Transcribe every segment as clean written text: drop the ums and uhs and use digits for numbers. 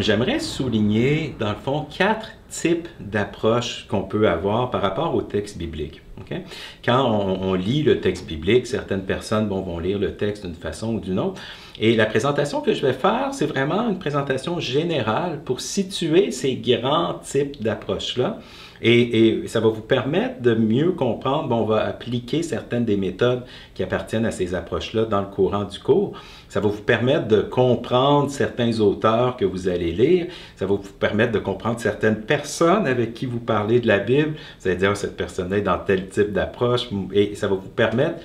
j'aimerais souligner, dans le fond, 4 types d'approches qu'on peut avoir par rapport au texte biblique. Okay? Quand on lit le texte biblique, certaines personnes vont lire le texte d'une façon ou d'une autre. Et la présentation que je vais faire, c'est vraiment une présentation générale pour situer ces grands types d'approches-là. Et ça va vous permettre de mieux comprendre, on va appliquer certaines des méthodes qui appartiennent à ces approches-là dans le courant du cours. Ça va vous permettre de comprendre certains auteurs que vous allez lire. Ça va vous permettre de comprendre certaines personnes avec qui vous parlez de la Bible. Vous allez dire, cette personne-là est dans tel type d'approche. Et ça va vous permettre,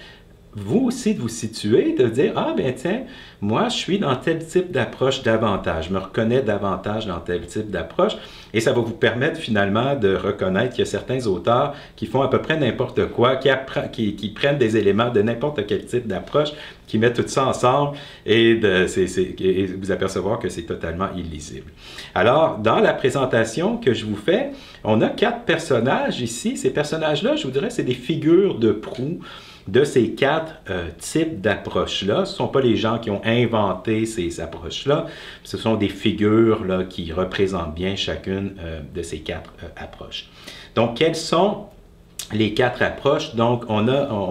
vous aussi, de vous situer, de dire, ah ben tiens, moi je suis dans tel type d'approche davantage, je me reconnais davantage dans tel type d'approche, et ça va vous permettre finalement de reconnaître qu'il y a certains auteurs qui font à peu près n'importe quoi, qui prennent des éléments de n'importe quel type d'approche, qui mettent tout ça ensemble, et vous apercevoir que c'est totalement illisible. Alors, dans la présentation que je vous fais, on a 4 personnages ici. Ces personnages-là, je vous dirais, c'est des figures de proue de ces 4 types d'approches-là. Ce ne sont pas les gens qui ont inventé ces approches-là, ce sont des figures là, qui représentent bien chacune de ces 4 approches. Donc, quelles sont les 4 approches? Donc, on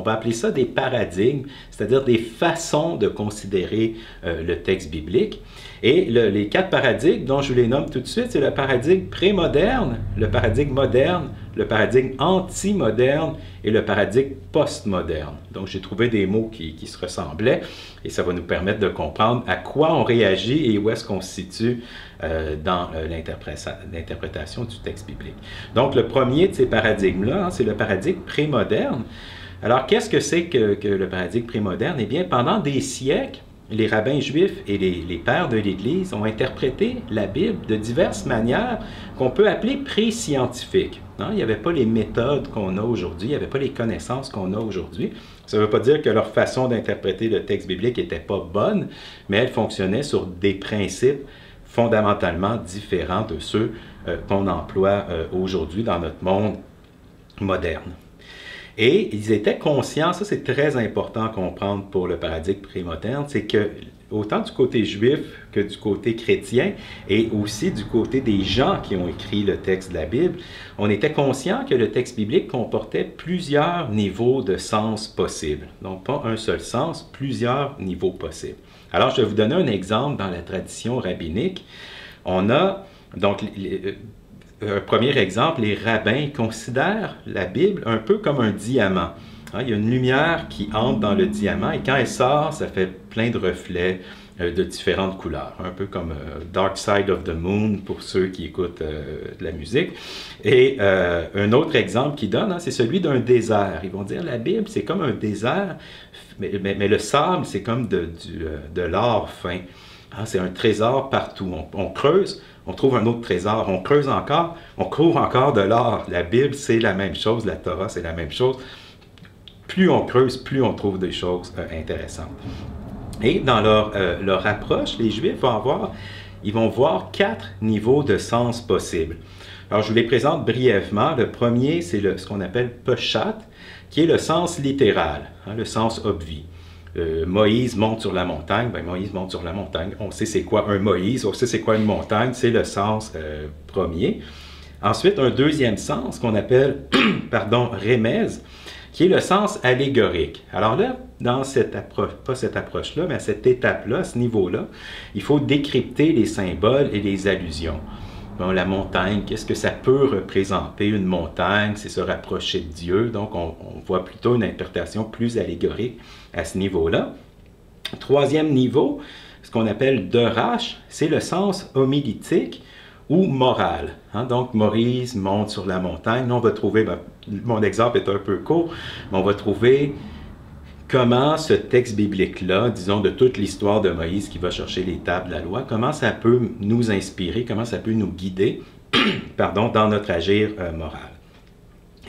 va appeler ça des paradigmes, c'est-à-dire des façons de considérer le texte biblique. Et les 4 paradigmes, dont je vous les nomme tout de suite, c'est le paradigme prémoderne, le paradigme moderne, le paradigme anti-moderne et le paradigme postmoderne. Donc, j'ai trouvé des mots qui se ressemblaient et ça va nous permettre de comprendre à quoi on réagit et où est-ce qu'on se situe dans l'interprétation du texte biblique. Donc, le premier de ces paradigmes-là, c'est le paradigme prémoderne. Alors, qu'est-ce que c'est que le paradigme prémoderne? Eh bien, pendant des siècles, les rabbins juifs et les pères de l'Église ont interprété la Bible de diverses manières qu'on peut appeler pré-scientifiques. Il n'y avait pas les méthodes qu'on a aujourd'hui, il n'y avait pas les connaissances qu'on a aujourd'hui. Ça ne veut pas dire que leur façon d'interpréter le texte biblique n'était pas bonne, mais elle fonctionnait sur des principes fondamentalement différents de ceux qu'on emploie aujourd'hui dans notre monde moderne. Et ils étaient conscients, ça c'est très important à comprendre pour le paradigme prémoderne, c'est que autant du côté juif que du côté chrétien et aussi du côté des gens qui ont écrit le texte de la Bible, on était conscient que le texte biblique comportait plusieurs niveaux de sens possibles. Donc pas un seul sens, plusieurs niveaux possibles. Alors je vais vous donner un exemple dans la tradition rabbinique. On a donc un premier exemple, les rabbins considèrent la Bible un peu comme un diamant. Il y a une lumière qui entre dans le diamant et quand elle sort, ça fait plein de reflets de différentes couleurs. Un peu comme Dark Side of the Moon pour ceux qui écoutent de la musique. Et un autre exemple qu'ils donnent, c'est celui d'un désert. Ils vont dire la Bible, c'est comme un désert, mais le sable, c'est comme de l'or fin. C'est un trésor partout. On creuse, on trouve un autre trésor. On creuse encore, on trouve encore de l'or. La Bible, c'est la même chose. La Torah, c'est la même chose. Plus on creuse, plus on trouve des choses intéressantes. Et dans leur approche, les Juifs ils vont voir 4 niveaux de sens possibles. Alors, je vous les présente brièvement. Le premier, c'est ce qu'on appelle Peshat, qui est le sens littéral, le sens obvi. Moïse monte sur la montagne, Moïse monte sur la montagne. On sait c'est quoi un Moïse, on sait c'est quoi une montagne, c'est le sens premier. Ensuite, un deuxième sens qu'on appelle, Remez, qui est le sens allégorique. Alors là, dans cette approche, pas cette approche-là, mais à cette étape-là, à ce niveau-là, il faut décrypter les symboles et les allusions. Bon, la montagne, qu'est-ce que ça peut représenter une montagne? C'est se rapprocher de Dieu. Donc, on voit plutôt une interprétation plus allégorique à ce niveau-là. Troisième niveau, ce qu'on appelle Derash, c'est le sens homilétique ou moral. Donc, Moïse monte sur la montagne. Là, on va trouver, mon exemple est un peu court, mais on va trouver comment ce texte biblique-là, disons de toute l'histoire de Moïse qui va chercher les tables de la loi, comment ça peut nous inspirer, comment ça peut nous guider dans notre agir moral.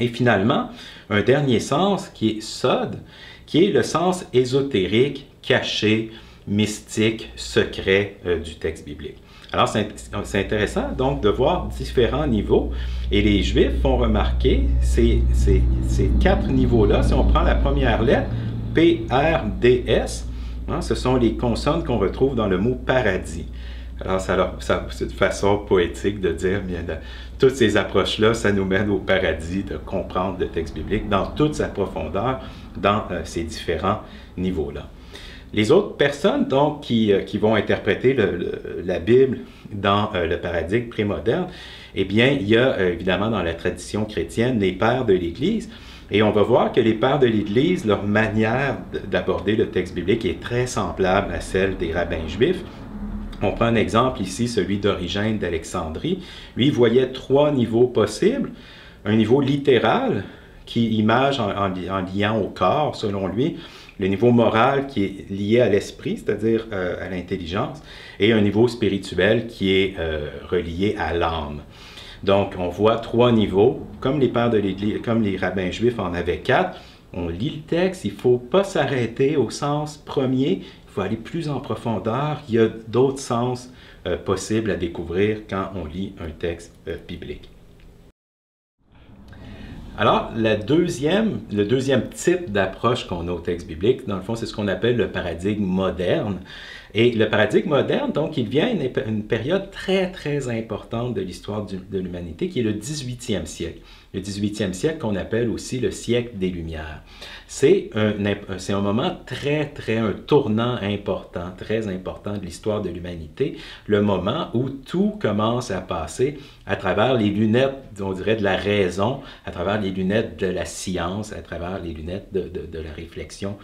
Et finalement, un dernier sens qui est Sod, qui est le sens ésotérique, caché, mystique, secret du texte biblique. Alors, c'est intéressant donc de voir différents niveaux et les Juifs font remarquer ces 4 niveaux-là. Si on prend la première lettre, P, R, D, S, ce sont les consonnes qu'on retrouve dans le mot paradis. Alors, c'est une façon poétique de dire, bien, toutes ces approches-là, ça nous mène au paradis de comprendre le texte biblique dans toute sa profondeur, dans ces différents niveaux-là. Les autres personnes, donc, qui vont interpréter la Bible dans le paradigme prémoderne, eh bien, il y a évidemment dans la tradition chrétienne les pères de l'Église, et on va voir que les pères de l'Église, leur manière d'aborder le texte biblique est très semblable à celle des rabbins juifs. On prend un exemple ici, celui d'Origène d'Alexandrie. Lui, il voyait 3 niveaux possibles. Un niveau littéral, qui image en liant au corps, selon lui. Le niveau moral qui est lié à l'esprit, c'est-à-dire à l'intelligence. Et un niveau spirituel qui est relié à l'âme. Donc, on voit 3 niveaux, comme les pères de l'Église, comme les rabbins juifs en avaient 4. On lit le texte, il ne faut pas s'arrêter au sens premier, il faut aller plus en profondeur. Il y a d'autres sens possibles à découvrir quand on lit un texte biblique. Alors, le deuxième type d'approche qu'on a au texte biblique, dans le fond, c'est ce qu'on appelle le paradigme moderne. Et le paradigme moderne, donc, il vient une période très, très importante de l'histoire de l'humanité, qui est le 18e siècle. Le 18e siècle qu'on appelle aussi le siècle des Lumières. C'est un moment un tournant important, très important de l'histoire de l'humanité, le moment où tout commence à passer à travers les lunettes, on dirait, de la raison, à travers les lunettes de la science, à travers les lunettes de la réflexion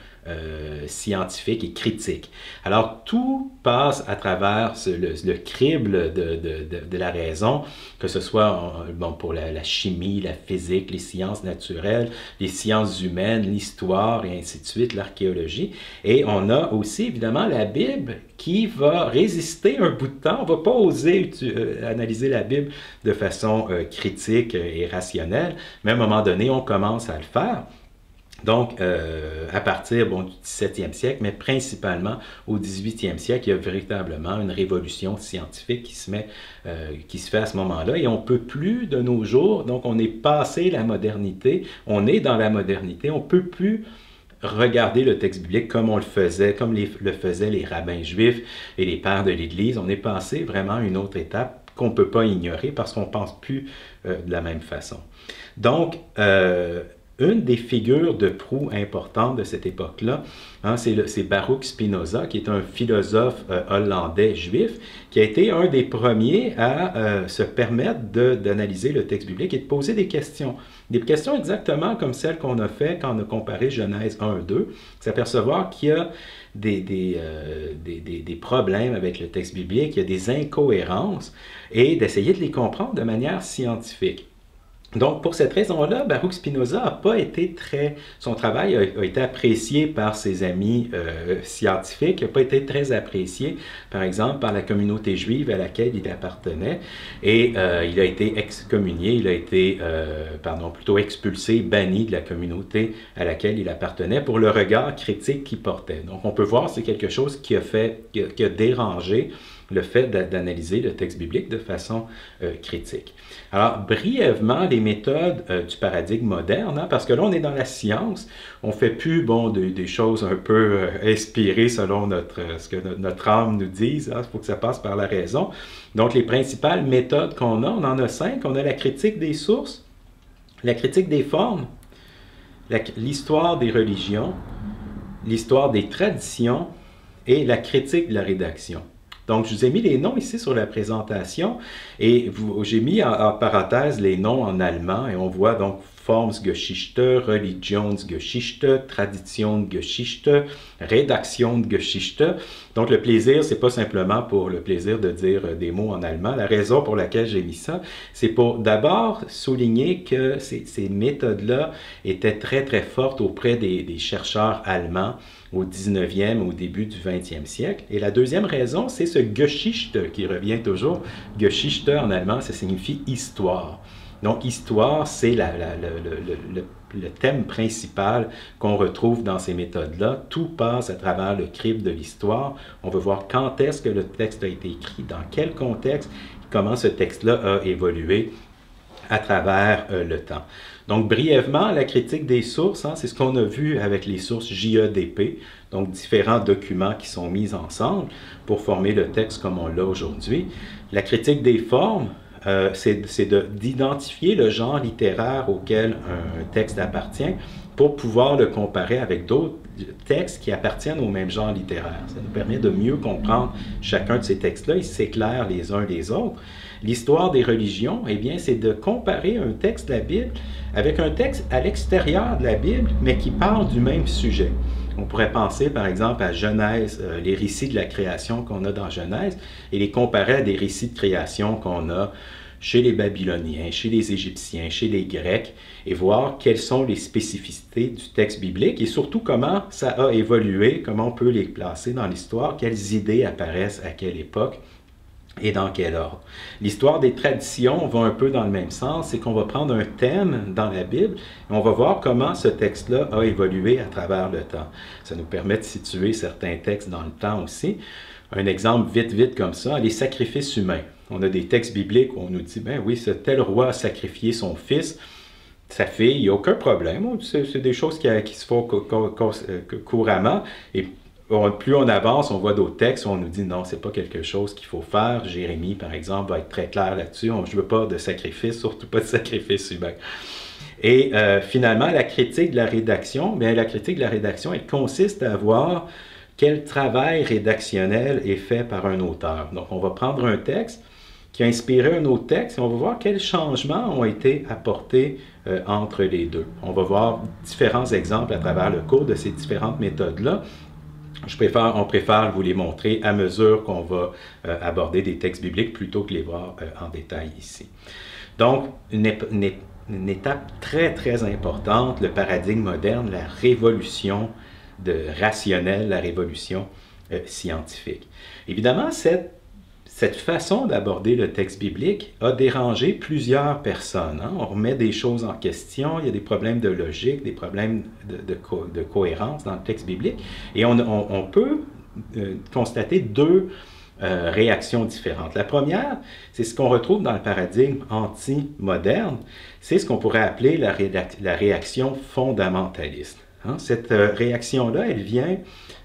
scientifique et critique. Alors, tout passe à travers le crible de la raison, que ce soit pour la chimie, la physique, les sciences naturelles, les sciences humaines, l'histoire et ainsi de suite, l'archéologie. Et on a aussi, évidemment, la Bible qui va résister un bout de temps. On ne va pas oser analyser la Bible de façon critique et rationnelle, mais à un moment donné, on commence à le faire. Donc, à partir du 17e siècle, mais principalement au 18e siècle, il y a véritablement une révolution scientifique qui se fait à ce moment-là. Et on ne peut plus de nos jours, donc on est passé la modernité, on est dans la modernité, on ne peut plus regarder le texte biblique comme on le faisait, comme le faisaient les rabbins juifs et les pères de l'Église. On est passé vraiment à une autre étape qu'on ne peut pas ignorer parce qu'on ne pense plus de la même façon. Donc, une des figures de proue importantes de cette époque-là, c'est Baruch Spinoza, qui est un philosophe hollandais juif, qui a été un des premiers à se permettre d'analyser le texte biblique et de poser des questions. Des questions exactement comme celles qu'on a fait quand on a comparé Genèse 1-2, s'apercevoir qu'il y a des problèmes avec le texte biblique, il y a des incohérences, et d'essayer de les comprendre de manière scientifique. Donc, pour cette raison-là, Baruch Spinoza n'a pas été son travail a été apprécié par ses amis scientifiques, n'a pas été très apprécié, par exemple, par la communauté juive à laquelle il appartenait, et il a été excommunié, il a été, plutôt expulsé, banni de la communauté à laquelle il appartenait pour le regard critique qu'il portait. Donc, on peut voir que c'est quelque chose qui a dérangé le fait d'analyser le texte biblique de façon critique. Alors, brièvement, les méthodes du paradigme moderne, parce que là, on est dans la science, on ne fait plus des choses un peu inspirées selon ce que notre âme nous dise, il faut que ça passe par la raison. Donc, les principales méthodes qu'on a, on en a 5. On a la critique des sources, la critique des formes, l'histoire des religions, l'histoire des traditions et la critique de la rédaction. Donc, je vous ai mis les noms ici sur la présentation et j'ai mis en parenthèse les noms en allemand et on voit donc Formsgeschichte, Religionsgeschichte, Traditionsgeschichte, Redaktionsgeschichte. Donc, le plaisir, c'est pas simplement pour le plaisir de dire des mots en allemand. La raison pour laquelle j'ai mis ça, c'est pour d'abord souligner que ces méthodes-là étaient très, très fortes auprès des chercheurs allemands au 19e, au début du 20e siècle. Et la deuxième raison, c'est ce Geschichte qui revient toujours. Geschichte en allemand, ça signifie histoire. Donc, histoire, c'est le thème principal qu'on retrouve dans ces méthodes-là. Tout passe à travers le crible de l'histoire. On veut voir quand est-ce que le texte a été écrit, dans quel contexte, comment ce texte-là a évolué à travers le temps. Donc, brièvement, la critique des sources, hein, c'est ce qu'on a vu avec les sources JEDP, donc différents documents qui sont mis ensemble pour former le texte comme on l'a aujourd'hui. La critique des formes, c'est d'identifier le genre littéraire auquel un texte appartient pour pouvoir le comparer avec d'autres textes qui appartiennent au même genre littéraire. Ça nous permet de mieux comprendre chacun de ces textes-là. Ils s'éclairent les uns les autres. L'histoire des religions, eh bien, c'est de comparer un texte de la Bible avec un texte à l'extérieur de la Bible, mais qui parle du même sujet. On pourrait penser, par exemple, à Genèse, les récits de la création qu'on a dans Genèse, et les comparer à des récits de création qu'on a chez les Babyloniens, chez les Égyptiens, chez les Grecs, et voir quelles sont les spécificités du texte biblique, et surtout comment ça a évolué, comment on peut les placer dans l'histoire, quelles idées apparaissent à quelle époque, et dans quel ordre. L'histoire des traditions va un peu dans le même sens, c'est qu'on va prendre un thème dans la Bible et on va voir comment ce texte-là a évolué à travers le temps. Ça nous permet de situer certains textes dans le temps aussi. Un exemple vite comme ça, les sacrifices humains. On a des textes bibliques où on nous dit, ben oui, ce tel roi a sacrifié son fils, sa fille, il n'y a aucun problème. C'est des choses qui se font couramment. Et plus on avance, on voit d'autres textes où on nous dit non, c'est pas quelque chose qu'il faut faire. Jérémie, par exemple, va être très clair là-dessus. Je ne veux pas de sacrifice, surtout pas de sacrifice humain. Et finalement, la critique de la rédaction, bien, la critique de la rédaction, elle consiste à voir quel travail rédactionnel est fait par un auteur. Donc, on va prendre un texte qui a inspiré un autre texte et on va voir quels changements ont été apportés entre les deux. On va voir différents exemples à travers le cours de ces différentes méthodes-là. On préfère vous les montrer à mesure qu'on va aborder des textes bibliques plutôt que les voir en détail ici. Donc, une étape très importante, le paradigme moderne, la révolution rationnelle, la révolution scientifique. Évidemment, cette façon d'aborder le texte biblique a dérangé plusieurs personnes. Hein? On remet des choses en question, il y a des problèmes de logique, des problèmes de cohérence dans le texte biblique. Et on peut constater deux réactions différentes. La première, c'est ce qu'on retrouve dans le paradigme anti-moderne, c'est ce qu'on pourrait appeler la réaction fondamentaliste. Hein? Cette réaction-là,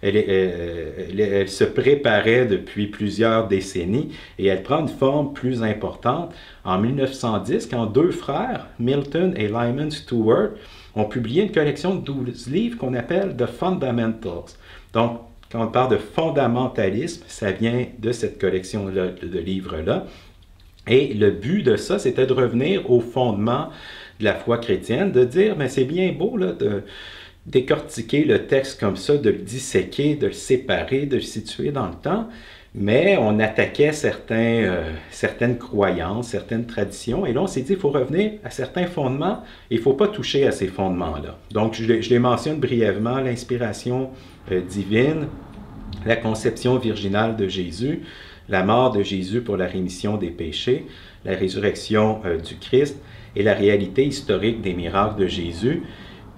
elle se préparait depuis plusieurs décennies et elle prend une forme plus importante en 1910 quand deux frères, Milton et Lyman Stewart, ont publié une collection de 12 livres qu'on appelle The Fundamentals. Donc, quand on parle de fondamentalisme, ça vient de cette collection de livres-là. Et le but de ça, c'était de revenir au fondement de la foi chrétienne, de dire, mais c'est bien beau là, de décortiquer le texte comme ça, de le disséquer, de le séparer, de le situer dans le temps, mais on attaquait certaines croyances, certaines traditions, et là on s'est dit, il faut revenir à certains fondements, et il ne faut pas toucher à ces fondements-là. Donc je les mentionne brièvement, l'inspiration divine, la conception virginale de Jésus, la mort de Jésus pour la rémission des péchés, la résurrection du Christ, et la réalité historique des miracles de Jésus.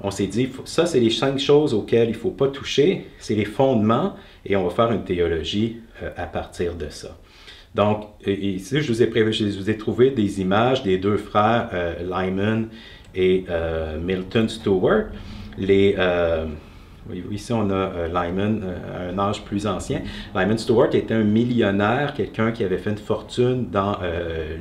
On s'est dit, ça, c'est les 5 choses auxquelles il ne faut pas toucher, c'est les fondements, et on va faire une théologie à partir de ça. Donc, ici, je vous ai trouvé des images des deux frères Lyman et Milton Stewart. Ici, on a Lyman à un âge plus ancien. Lyman Stewart était un millionnaire, quelqu'un qui avait fait une fortune dans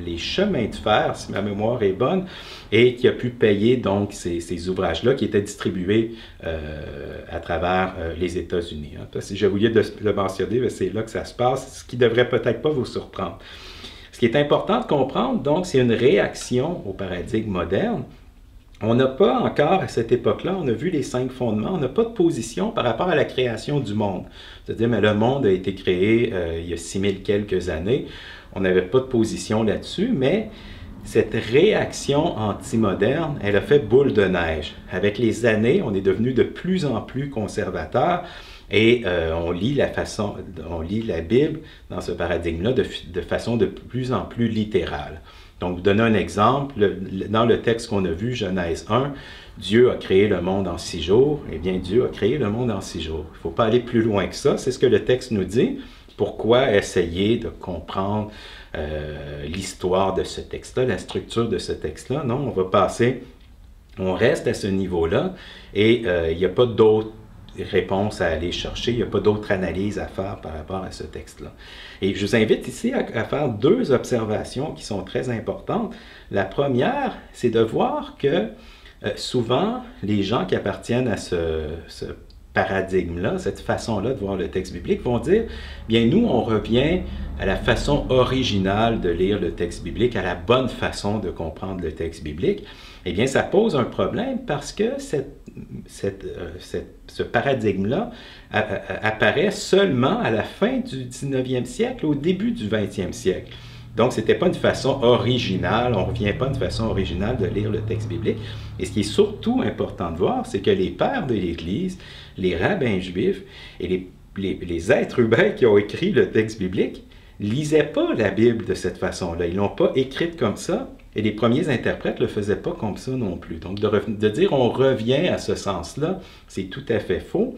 les chemins de fer, si ma mémoire est bonne, et qui a pu payer donc ces ouvrages-là qui étaient distribués à travers les États-Unis. Hein. Si j'ai oublié de le mentionner, c'est là que ça se passe, ce qui ne devrait peut-être pas vous surprendre. Ce qui est important de comprendre, donc, c'est une réaction au paradigme moderne. On n'a pas encore, à cette époque-là, on a vu les 5 fondements, on n'a pas de position par rapport à la création du monde. C'est-à-dire, mais le monde a été créé il y a 6000 quelques années. On n'avait pas de position là-dessus, mais cette réaction anti-moderne, elle a fait boule de neige. Avec les années, on est devenu de plus en plus conservateur et on lit la Bible dans ce paradigme-là de façon de plus en plus littérale. Donc, vous donner un exemple, dans le texte qu'on a vu, Genèse 1, Dieu a créé le monde en 6 jours. Eh bien, Dieu a créé le monde en 6 jours. Il ne faut pas aller plus loin que ça, c'est ce que le texte nous dit. Pourquoi essayer de comprendre l'histoire de ce texte-là, la structure de ce texte-là. Non, on reste à ce niveau-là et il n'y a pas d'autres réponses à aller chercher, il n'y a pas d'autres analyses à faire par rapport à ce texte-là. Et je vous invite ici à faire deux observations qui sont très importantes. La première, c'est de voir que souvent, les gens qui appartiennent à ce paradigme-là, cette façon-là de voir le texte biblique, vont dire, bien nous, on revient à la façon originale de lire le texte biblique, à la bonne façon de comprendre le texte biblique. Eh bien, ça pose un problème parce que ce paradigme-là apparaît seulement à la fin du 19e siècle, au début du 20e siècle. Donc, ce n'était pas une façon originale, on ne revient pas d'une façon originale de lire le texte biblique. Et ce qui est surtout important de voir, c'est que les pères de l'Église, les rabbins juifs et les êtres humains qui ont écrit le texte biblique lisaient pas la Bible de cette façon-là. Ils ne l'ont pas écrite comme ça, et les premiers interprètes ne le faisaient pas comme ça non plus. Donc, de dire on revient à ce sens-là, c'est tout à fait faux.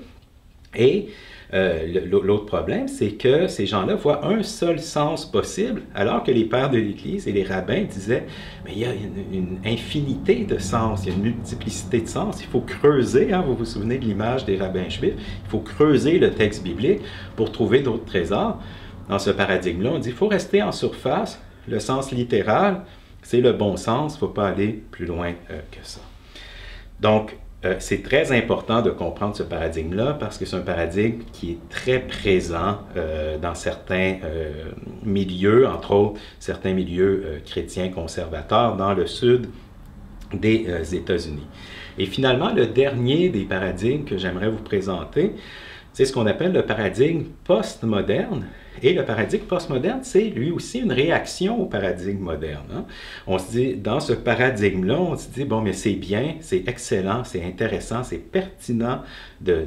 Et l'autre problème, c'est que ces gens-là voient un seul sens possible, alors que les pères de l'Église et les rabbins disaient, mais il y a une infinité de sens, il y a une multiplicité de sens, il faut creuser, hein, vous vous souvenez de l'image des rabbins juifs, il faut creuser le texte biblique pour trouver d'autres trésors. Dans ce paradigme-là, on dit, il faut rester en surface, le sens littéral, c'est le bon sens, il ne faut pas aller plus loin que ça. Donc, c'est très important de comprendre ce paradigme-là parce que c'est un paradigme qui est très présent dans certains milieux, entre autres certains milieux chrétiens conservateurs dans le sud des États-Unis. Et finalement, le dernier des paradigmes que j'aimerais vous présenter, c'est ce qu'on appelle le paradigme postmoderne. Et le paradigme postmoderne, c'est lui aussi une réaction au paradigme moderne. Hein? On se dit, dans ce paradigme-là, on se dit, bon, mais c'est bien, c'est excellent, c'est intéressant, c'est pertinent de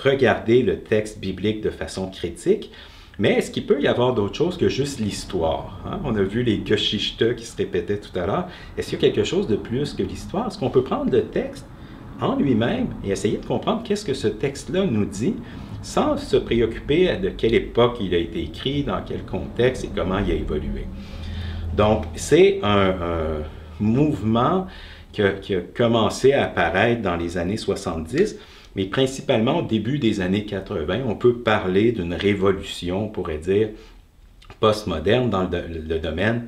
regarder le texte biblique de façon critique, mais est-ce qu'il peut y avoir d'autre chose que juste l'histoire? Hein? On a vu les Geschichte qui se répétaient tout à l'heure. Est-ce qu'il y a quelque chose de plus que l'histoire? Est-ce qu'on peut prendre le texte en lui-même et essayer de comprendre qu'est-ce que ce texte-là nous dit, sans se préoccuper de quelle époque il a été écrit, dans quel contexte et comment il a évolué. Donc, c'est un mouvement qui a commencé à apparaître dans les années 70, mais principalement au début des années 80. On peut parler d'une révolution, on pourrait dire, postmoderne dans le domaine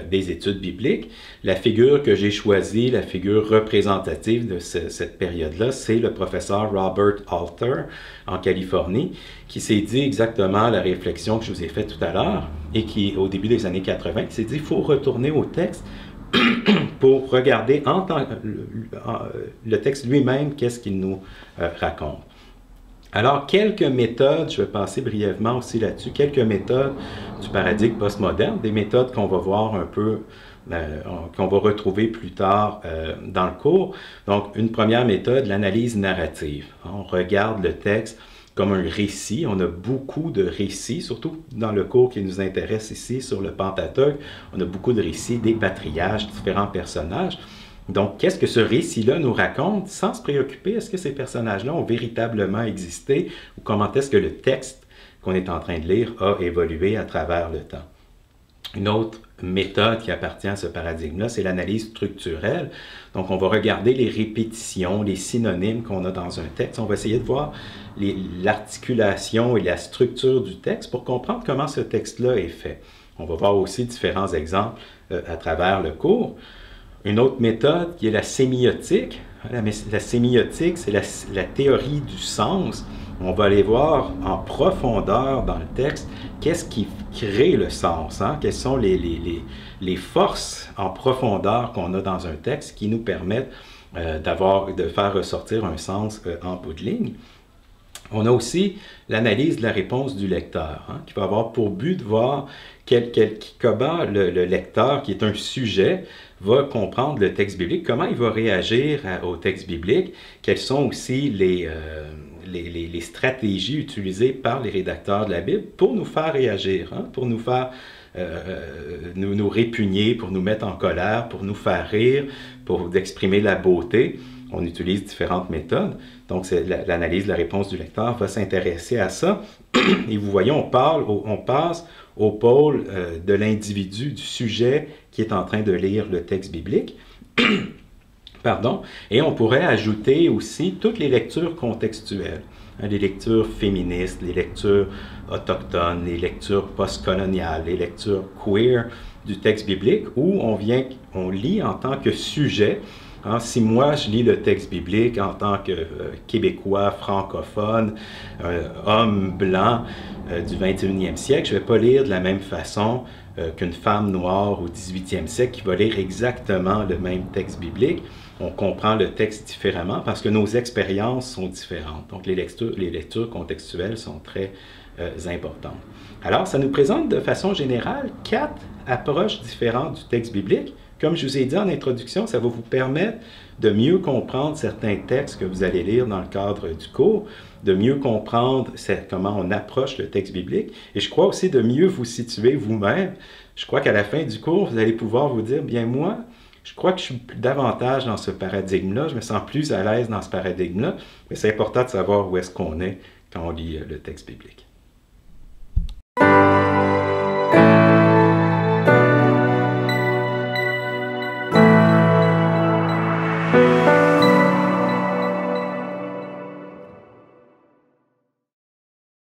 des études bibliques. La figure que j'ai choisie, la figure représentative de cette période-là, c'est le professeur Robert Alter en Californie, qui s'est dit exactement la réflexion que je vous ai faite tout à l'heure et qui, au début des années 80, qui s'est dit qu'il faut retourner au texte pour regarder le texte lui-même, qu'est-ce qu'il nous raconte. Alors, quelques méthodes, je vais passer brièvement aussi là-dessus, quelques méthodes du paradigme postmoderne, des méthodes qu'on va voir un peu, qu'on va retrouver plus tard dans le cours. Donc, une première méthode, l'analyse narrative. On regarde le texte comme un récit. On a beaucoup de récits, surtout dans le cours qui nous intéresse ici sur le Pentateuque. On a beaucoup de récits, des patriarches, différents personnages. Donc, qu'est-ce que ce récit-là nous raconte sans se préoccuper? Est-ce que ces personnages-là ont véritablement existé ou comment est-ce que le texte qu'on est en train de lire a évolué à travers le temps? Une autre méthode qui appartient à ce paradigme-là, c'est l'analyse structurelle. Donc, on va regarder les répétitions, les synonymes qu'on a dans un texte. On va essayer de voir l'articulation et la structure du texte pour comprendre comment ce texte-là est fait. On va voir aussi différents exemples à travers le cours. Une autre méthode qui est la sémiotique. La sémiotique, c'est la théorie du sens. On va aller voir en profondeur dans le texte qu'est-ce qui crée le sens, hein? Quelles sont les forces en profondeur qu'on a dans un texte qui nous permettent de faire ressortir un sens en bout de ligne. On a aussi l'analyse de la réponse du lecteur, hein, qui va avoir pour but de voir comment le lecteur, qui est un sujet, va comprendre le texte biblique, comment il va réagir au texte biblique, quelles sont aussi les stratégies utilisées par les rédacteurs de la Bible pour nous faire réagir, hein, pour nous faire nous répugner, pour nous mettre en colère, pour nous faire rire, pour exprimer la beauté. On utilise différentes méthodes. Donc, l'analyse de la réponse du lecteur va s'intéresser à ça. Et vous voyez, on passe au pôle de l'individu, du sujet qui est en train de lire le texte biblique. Pardon. Et on pourrait ajouter aussi toutes les lectures contextuelles. Les lectures féministes, les lectures autochtones, les lectures postcoloniales, les lectures queer du texte biblique, où on lit en tant que sujet. Si moi, je lis le texte biblique en tant que Québécois, francophone, homme blanc du 21e siècle, je ne vais pas lire de la même façon qu'une femme noire au 18e siècle qui va lire exactement le même texte biblique. On comprend le texte différemment parce que nos expériences sont différentes. Donc, les lectures contextuelles sont très importantes. Alors, ça nous présente de façon générale 4 approches différentes du texte biblique. Comme je vous ai dit en introduction, ça va vous permettre de mieux comprendre certains textes que vous allez lire dans le cadre du cours, de mieux comprendre comment on approche le texte biblique, et je crois aussi de mieux vous situer vous-même. Je crois qu'à la fin du cours, vous allez pouvoir vous dire, bien moi, je crois que je suis davantage dans ce paradigme-là, je me sens plus à l'aise dans ce paradigme-là, mais c'est important de savoir où est-ce qu'on est quand on lit le texte biblique.